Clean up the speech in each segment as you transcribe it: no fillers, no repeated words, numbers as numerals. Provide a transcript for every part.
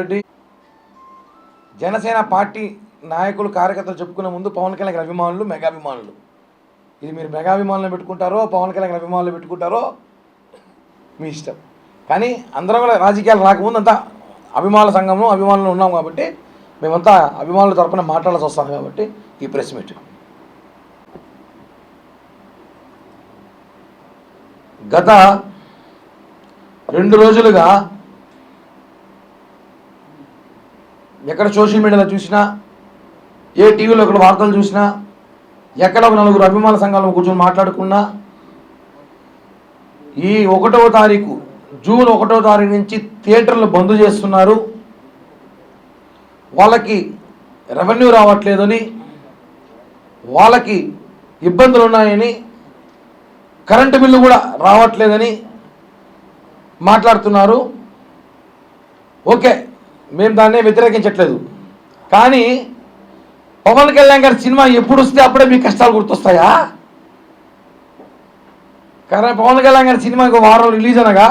Reddy Janasena party నాయకులు కార్యకర్తలు చెప్పుకునే ముందు పవన్ కళ్యాణ్ అభిమానులు మెగాభిమానులు ఇది మీరు మెగాభిమానులను పెట్టుకుంటారో పవన్ కళ్యాణ్ అభిమానులు పెట్టుకుంటారో మీ ఇష్టం. కానీ అందరం కూడా రాజకీయాలు రాకముందు అంతా అభిమానుల సంఘంలో అభిమానులు ఉన్నాం కాబట్టి మేమంతా అభిమానుల తరపున మాట్లాడాల్సి వస్తాం కాబట్టి ఈ ప్రెస్ మీట్. గత 2 రోజులుగా ఎక్కడ సోషల్ మీడియాలో చూసినా ఏ టీవీలో ఇక్కడ వార్తలు చూసినా ఎక్కడ ఒక 4 అభిమానుల సంఘాలను కూర్చొని మాట్లాడుకున్నా ఈ 1వ తారీఖు జూన్ 1వ తారీఖు నుంచి థియేటర్లు బంద్ చేస్తున్నారు, వాళ్ళకి రెవెన్యూ రావట్లేదని, వాళ్ళకి ఇబ్బందులు ఉన్నాయని, కరెంటు బిల్లు కూడా రావట్లేదని మాట్లాడుతున్నారు. ఓకే, మేము దాన్నే వ్యతిరేకించట్లేదు. కానీ పవన్ కళ్యాణ్ గారి సినిమా ఎప్పుడు వస్తే అప్పుడే మీకు కష్టాలు గుర్తొస్తాయా? కానీ పవన్ కళ్యాణ్ గారి సినిమా ఒక వారం రిలీజ్ అనగా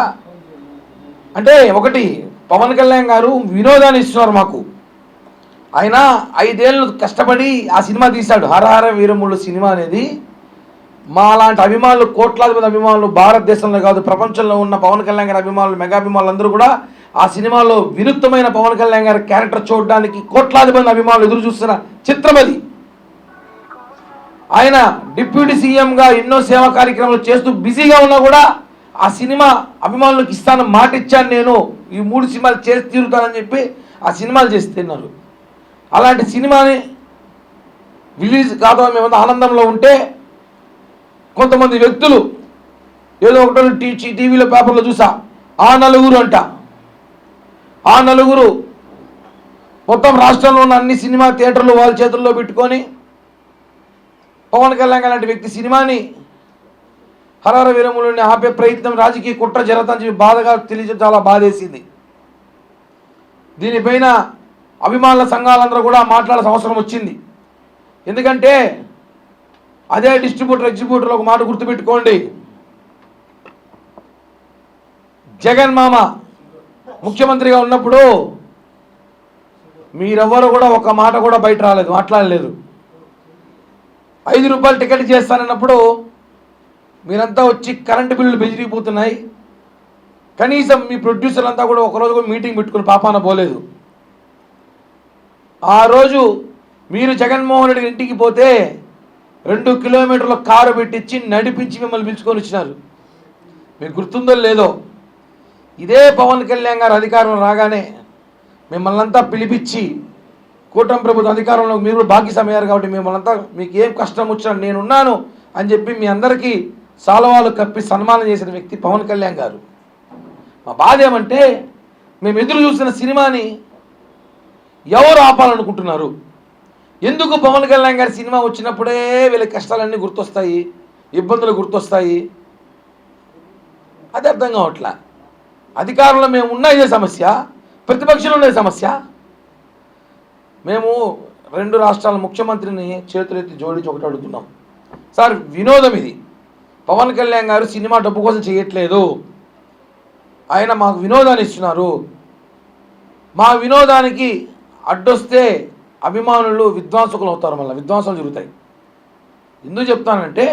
అంటే ఒకటి పవన్ కళ్యాణ్ గారు వినోదాన్ని ఇస్తున్నారు మాకు. ఆయన 5 ఏళ్ళు కష్టపడి ఆ సినిమా తీశాడు. హరహర వీరములు సినిమా అనేది మా లాంటి అభిమానులు, కోట్లాది మంది అభిమానులు భారతదేశంలో కాదు ప్రపంచంలో ఉన్న పవన్ కళ్యాణ్ గారి అభిమానులు, మెగాభిమానులు అందరూ కూడా ఆ సినిమాలో వినూత్నమైన పవన్ కళ్యాణ్ గారి క్యారెక్టర్ చూడడానికి కోట్లాది మంది అభిమానులు ఎదురు చూస్తున్న చిత్రం అది. ఆయన డిప్యూటీ సీఎంగా ఎన్నో సేవా కార్యక్రమాలు చేస్తూ బిజీగా ఉన్నా కూడా ఆ సినిమా అభిమానులకు ఇస్తాను మాట ఇచ్చాను, నేను ఈ 3 సినిమాలు చేసి తీరుతానని చెప్పి ఆ సినిమాలు చేస్తున్నారు. అలాంటి సినిమాని రిలీజ్ కాదు మేమంతా ఆనందంలో ఉంటే కొంతమంది వ్యక్తులు ఏదో ఒకటో టీవీలో పేపర్లో చూసా, ఆ నలుగురు అంట, ఆ నలుగురు మొత్తం రాష్ట్రంలో ఉన్న అన్ని సినిమా థియేటర్లు వాళ్ళ చేతుల్లో పెట్టుకొని పవన్ కళ్యాణ్ లాంటి వ్యక్తి సినిమాని హరహర వీరములని ఆపే ప్రయత్నం రాజకీయ కుట్ర జరుగుతుందని చెప్పి బాధగా తెలియజేయడం చాలా బాధేసింది. దీనిపైన అభిమానుల సంఘాలందరూ కూడా మాట్లాడాల్సిన అవసరం వచ్చింది. ఎందుకంటే అదే డిస్ట్రిబ్యూటర్ ఎగ్జిబ్యూటర్లు ఒక మాట గుర్తుపెట్టుకోండి, జగన్ మామ ముఖ్యమంత్రిగా ఉన్నప్పుడు మీరెవ్వరు కూడా ఒక మాట కూడా బయట రాలేదు, మాట్లాడలేదు. 5 రూపాయలు టికెట్ చేస్తానన్నప్పుడు మీరంతా వచ్చి కరెంటు బిల్లులు బెదిరిపోతున్నాయి, కనీసం మీ ప్రొడ్యూసర్లు అంతా కూడా ఒకరోజు కూడా మీటింగ్ పెట్టుకుని పాపాన పోలేదు. ఆ రోజు మీరు జగన్మోహన్ రెడ్డి ఇంటికి పోతే 2 కిలోమీటర్ల కారు పెట్టించి నడిపించి మిమ్మల్ని పిలుచుకొని వచ్చినారు. మీకు గుర్తుందో లేదో, ఇదే పవన్ కళ్యాణ్ గారు అధికారంలో రాగానే మిమ్మల్ని అంతా పిలిపించి కూటమి ప్రభుత్వం అధికారంలో మీరు భాగ్యసమయ్యారు కాబట్టి మిమ్మల్ని అంతా మీకు ఏం కష్టం వచ్చినా నేనున్నాను అని చెప్పి మీ అందరికీ సాలవాలు కప్పి సన్మానం చేసిన వ్యక్తి పవన్ కళ్యాణ్ గారు. మా బాధ ఏమంటే మేము ఎదురు చూసిన సినిమాని ఎవరు ఆపాలనుకుంటున్నారు? ఎందుకు పవన్ కళ్యాణ్ గారి సినిమా వచ్చినప్పుడే వీళ్ళ కష్టాలన్నీ గుర్తొస్తాయి, ఇబ్బందులు గుర్తొస్తాయి? అది అర్థం కావట్లా. అధికారంలో మేము ఉన్న ఇదే సమస్య, ప్రతిపక్షంలో ఉండే సమస్య. మేము 2 రాష్ట్రాల ముఖ్యమంత్రిని చేతులెత్తి జోడించి ఒకటి అడుగుతున్నాం, సార్ వినోదం ఇది, పవన్ కళ్యాణ్ గారు సినిమా డబ్బు కోసం చేయట్లేదు, ఆయన మాకు వినోదాన్ని ఇస్తున్నారు. మా వినోదానికి అడ్డొస్తే అభిమానులు విధ్వంసకులు అవుతారు, మళ్ళీ విధ్వంసాలు జరుగుతాయి. ఎందుకు చెప్తానంటే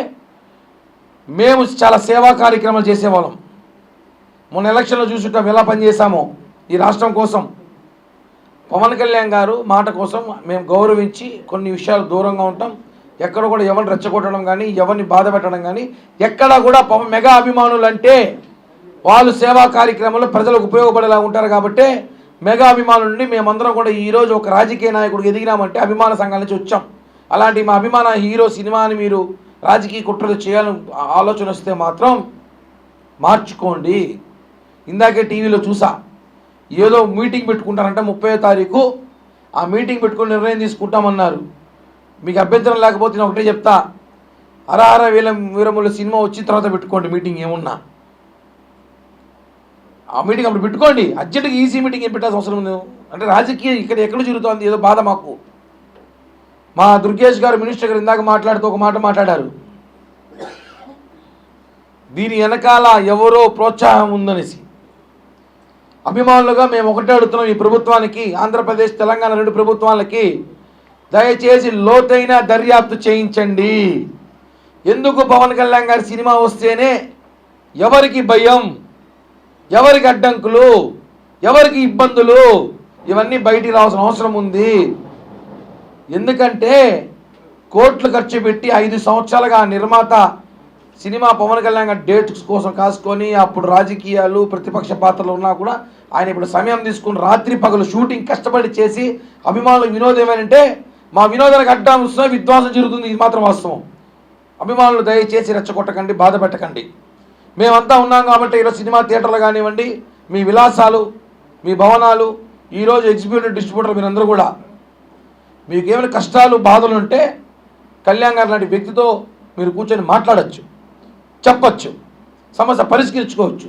మేము చాలా సేవా కార్యక్రమాలు చేసేవాళ్ళం. మొన్న ఎలక్షన్లో చూసుకుంటాం ఎలా పనిచేసామో ఈ రాష్ట్రం కోసం. పవన్ కళ్యాణ్ గారు మాట కోసం మేము గౌరవించి కొన్ని విషయాలు దూరంగా ఉంటాం. ఎక్కడ కూడా ఎవరిని రెచ్చగొట్టడం కానీ ఎవరిని బాధ పెట్టడం కానీ ఎక్కడా కూడా మెగా అభిమానులు అంటే వాళ్ళు సేవా కార్యక్రమంలో ప్రజలకు ఉపయోగపడేలా ఉంటారు. కాబట్టి మెగా అభిమానుల నుండి మేమందరం కూడా ఈరోజు ఒక రాజకీయ నాయకుడికి ఎదిగినామంటే అభిమాన సంఘాల నుంచి వచ్చాం. అలాంటి మా అభిమాన హీరో సినిమాని మీరు రాజకీయ కుట్రలు చేయాలని ఆలోచన వస్తే మాత్రం మార్చుకోండి. ఇందాకే టీవీలో చూసా, ఏదో మీటింగ్ పెట్టుకుంటారంట 30వ తారీఖు, ఆ మీటింగ్ పెట్టుకుని నిర్ణయం తీసుకుంటామన్నారు. మీకు అభ్యంతరం లేకపోతే నేను ఒకటే చెప్తా, హరహర వీరముల సినిమా వచ్చిన తర్వాత పెట్టుకోండి మీటింగ్. ఏమున్నా ఆ మీటింగ్ అప్పుడు పెట్టుకోండి. అర్జెంటుగా ఈసీ మీటింగ్ ఏం పెట్టాల్సిన అవసరం ఉంది? అంటే రాజకీయం ఇక్కడ ఎక్కడ జరుగుతుంది ఏదో బాధ మాకు. మా దుర్గేష్ గారు మినిస్టర్ గారు ఇందాక మాట్లాడుతూ ఒక మాట మాట్లాడారు, దీని వెనకాల ఎవరో ప్రోత్సాహం ఉందనేసి. అభిమానులుగా మేము ఒకటే అడుగుతున్నాం ఈ ప్రభుత్వానికి, ఆంధ్రప్రదేశ్ తెలంగాణ రెండు ప్రభుత్వాలకి, దయచేసి లోతైన దర్యాప్తు చేయించండి. ఎందుకు పవన్ కళ్యాణ్ గారి సినిమా వస్తేనే ఎవరికి భయం, ఎవరికి అడ్డంకులు, ఎవరికి ఇబ్బందులు, ఇవన్నీ బయటికి రావాల్సిన అవసరం ఉంది. ఎందుకంటే కోట్లు ఖర్చు పెట్టి 5 సంవత్సరాలుగా నిర్మాత సినిమా పవన్ కళ్యాణ్ గారి డేట్స్ కోసం కాసుకొని, అప్పుడు రాజకీయాలు ప్రతిపక్ష పాత్రలు ఉన్నా కూడా ఆయన ఇప్పుడు సమయం తీసుకుని రాత్రి పగలు షూటింగ్ కష్టపడి చేసి అభిమానులు వినోదం ఏమంటే మా వినోదానికి అడ్డం వస్తున్నా విధ్వంసం జరుగుతుంది. ఇది మాత్రం వాస్తవం. అభిమానులు దయచేసి రెచ్చగొట్టకండి, బాధ పెట్టకండి. మేమంతా ఉన్నాం కాబట్టి ఈరోజు సినిమా థియేటర్లు కానివ్వండి, మీ విలాసాలు, మీ భవనాలు, ఈరోజు ఎగ్జిక్యూటివ్ డిస్ట్రిబ్యూటర్ మీరందరూ కూడా మీకు ఏమైనా కష్టాలు బాధలు ఉంటే కళ్యాణ్ గారు లాంటి వ్యక్తితో మీరు కూర్చొని మాట్లాడచ్చు, చెప్పచ్చు, సమస్య పరిష్కరించుకోవచ్చు.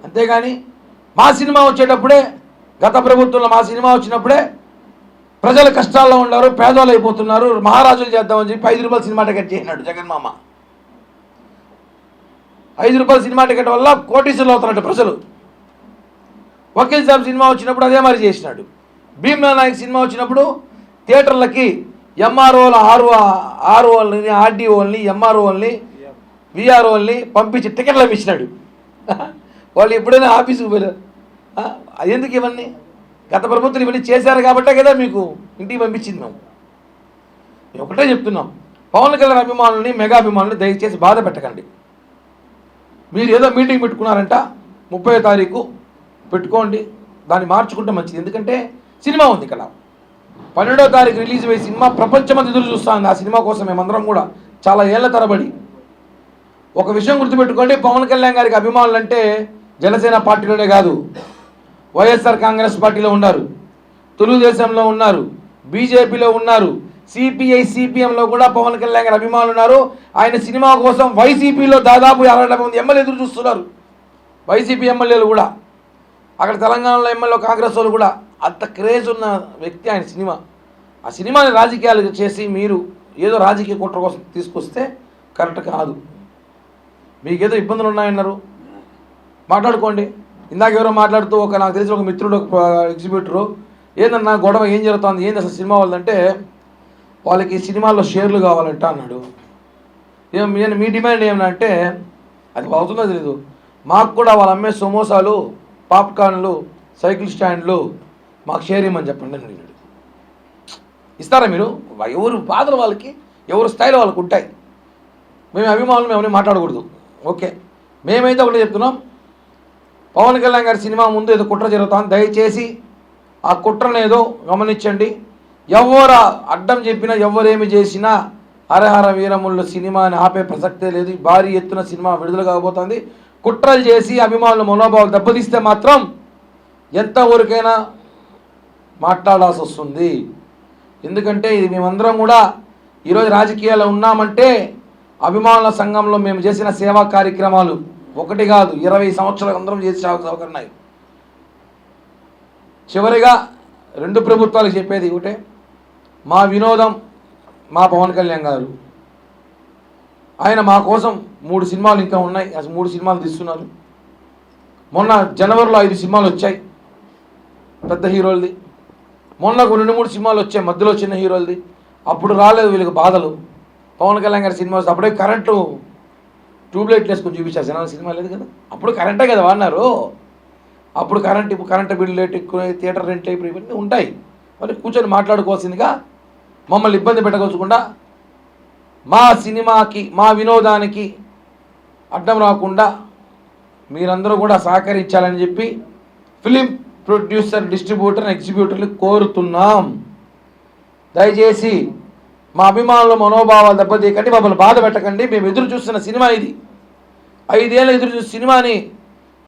అంతేగాని మా సినిమా వచ్చేటప్పుడే, గత ప్రభుత్వంలో మా సినిమా వచ్చినప్పుడే ప్రజలు కష్టాల్లో ఉన్నారు, పేదవాళ్ళు అయిపోతున్నారు, మహారాజులు చేద్దామని చెప్పి 5 రూపాయల సినిమా టికెట్ చేసినాడు జగన్మామ. 5 రూపాయల సినిమా టికెట్ వల్ల కోటీశ్వరులు అవుతున్నట్టు ప్రజలు. వకీల్ సాబ్ సినిమా వచ్చినప్పుడు అదే మరి చేసినాడు. భీమ్లా నాయక్ సినిమా వచ్చినప్పుడు థియేటర్లకి ఎంఆర్ఓల ఆర్ఓల్ని, ఆర్డీఓల్ని, ఎంఆర్ఓల్ని, విఆర్ఓల్ని పంపించి టికెట్లు ఇచ్చినాడు. వాళ్ళు ఎప్పుడైనా ఆఫీసుకు పోయారు. ఎందుకు ఇవన్నీ? గత ప్రభుత్వం ఇవన్నీ చేశారు కాబట్టే కదా మీకు ఇంటికి పంపించింది. మేము ఒకటే చెప్తున్నాం, పవన్ కళ్యాణ్ అభిమానుల్ని, మెగా అభిమానుల్ని దయచేసి బాధ పెట్టకండి. మీరు ఏదో మీటింగ్ పెట్టుకున్నారంట, 30వ తారీఖు పెట్టుకోండి, దాన్ని మార్చుకుంటే మంచిది. ఎందుకంటే సినిమా ఉంది ఇక్కడ. 12వ తారీఖు రిలీజ్ అయ్యే సినిమా ప్రపంచమంతా ఎదురు చూస్తుంది. ఆ సినిమా కోసం మేమందరం కూడా చాలా ఏళ్ల తరబడి. ఒక విషయం గుర్తుపెట్టుకోండి, పవన్ కళ్యాణ్ గారికి అభిమానులు అంటే జనసేన పార్టీలోనే కాదు, వైఎస్ఆర్ కాంగ్రెస్ పార్టీలో ఉన్నారు, తెలుగుదేశంలో ఉన్నారు, బీజేపీలో ఉన్నారు, సిపిఐ సిపిఎంలో కూడా పవన్ కళ్యాణ్ గారి అభిమానులు ఉన్నారు. ఆయన సినిమా కోసం వైసీపీలో దాదాపు 60 మంది ఎమ్మెల్యే ఎదురు చూస్తున్నారు. వైసీపీ ఎమ్మెల్యేలు కూడా, అక్కడ తెలంగాణలో ఎమ్మెల్యే కాంగ్రెస్ వాళ్ళు కూడా. అంత క్రేజ్ ఉన్న వ్యక్తి ఆయన సినిమా. ఆ సినిమాని రాజకీయాలు చేసి మీరు ఏదో రాజకీయ కుట్ర కోసం తీసుకొస్తే కరెక్ట్ కాదు. మీకేదో ఇబ్బందులు ఉన్నాయన్నారు, మాట్లాడుకోండి. ఇందాక ఎవరో మాట్లాడుతూ నాకు తెలిసిన ఒక మిత్రుడు, ఒక ఎగ్జిబ్యూటరు, ఏందన్నా గొడవ ఏం జరుగుతుంది, ఏంది అసలు సినిమా వాళ్ళంటే వాళ్ళకి సినిమాల్లో షేర్లు కావాలంట అన్నాడు. నేను మీ డిమాండ్ ఏమన్నా అంటే అది అవుతుందో తెలీదు, మాకు కూడా వాళ్ళు అమ్మే సమోసాలు, పాప్కార్న్లు, సైకిల్ స్టాండ్లు మాకు షేర్ ఇవ్వమని చెప్పండి అని అడిగాడు. ఇస్తారా మీరు? ఎవరు బాధలు వాళ్ళకి, ఎవరు స్థాయిలో వాళ్ళకు ఉంటాయి. మేము అభిమానులు మేము మాట్లాడకూడదు. ఓకే, మేమైతే ఒకటి చెప్తున్నాం, పవన్ కళ్యాణ్ గారి సినిమా ముందు ఏదో కుట్ర జరుగుతుంది, దయచేసి ఆ కుట్రను ఏదో గమనించండి. ఎవరు అడ్డం చెప్పినా, ఎవరేమి చేసినా హరహర వీరములు సినిమాని ఆపే ప్రసక్తే లేదు. భారీ ఎత్తున సినిమా విడుదల కాబోతుంది. కుట్రలు చేసి అభిమానుల మనోభావాలు దెబ్బతీస్తే మాత్రం ఎంత ఊరికైనా మాట్లాడాల్సి వస్తుంది. ఎందుకంటే ఇది మేమందరం కూడా ఈరోజు రాజకీయాల్లో ఉన్నామంటే అభిమానుల సంఘంలో మేము చేసిన సేవా కార్యక్రమాలు ఒకటి కాదు, 20 సంవత్సరాలు అందరం చేసి సౌకర్యాలు. చివరిగా రెండు ప్రభుత్వాలకు చెప్పేది ఒకటే, మా వినోదం మా పవన్ కళ్యాణ్ గారు, ఆయన మా కోసం 3 సినిమాలు ఇంకా ఉన్నాయి, 3 సినిమాలు తీస్తున్నారు. మొన్న జనవరిలో 5 సినిమాలు వచ్చాయి పెద్ద హీరోలది. మొన్న 2-3 సినిమాలు వచ్చాయి మధ్యలో చిన్న హీరోలది. అప్పుడు రాలేదు వీళ్ళకి బాధలు. పవన్ కళ్యాణ్ గారి సినిమా అప్పుడే కరెంటు ట్యూబ్లైట్లు వేసుకొని చూపించారు. జనాల సినిమా లేదు కదా, అప్పుడు కరెంటే కదా వాడినారు. అప్పుడు కరెంటు బిల్లు రేట్ ఎక్కువ, థియేటర్ రెంట్ ఇప్పుడు ఇవన్నీ ఉంటాయి. మరి కూర్చొని మాట్లాడుకోవాల్సిందిగా, మమ్మల్ని ఇబ్బంది పెట్టకోకుండా మా సినిమాకి, మా వినోదానికి అడ్డం రాకుండా మీరందరూ కూడా సహకరించాలని చెప్పి ఫిలిం ప్రొడ్యూసర్, డిస్ట్రిబ్యూటర్, ఎగ్జిబ్యూటర్లు కోరుతున్నాం. దయచేసి మా అభిమానుల మనోభావాలు దెబ్బతీయకండి, మమ్మల్ని బాధ పెట్టకండి. మేము ఎదురు చూస్తున్న సినిమా ఇది. 5 ఏళ్ళు ఎదురు చూసిన సినిమాని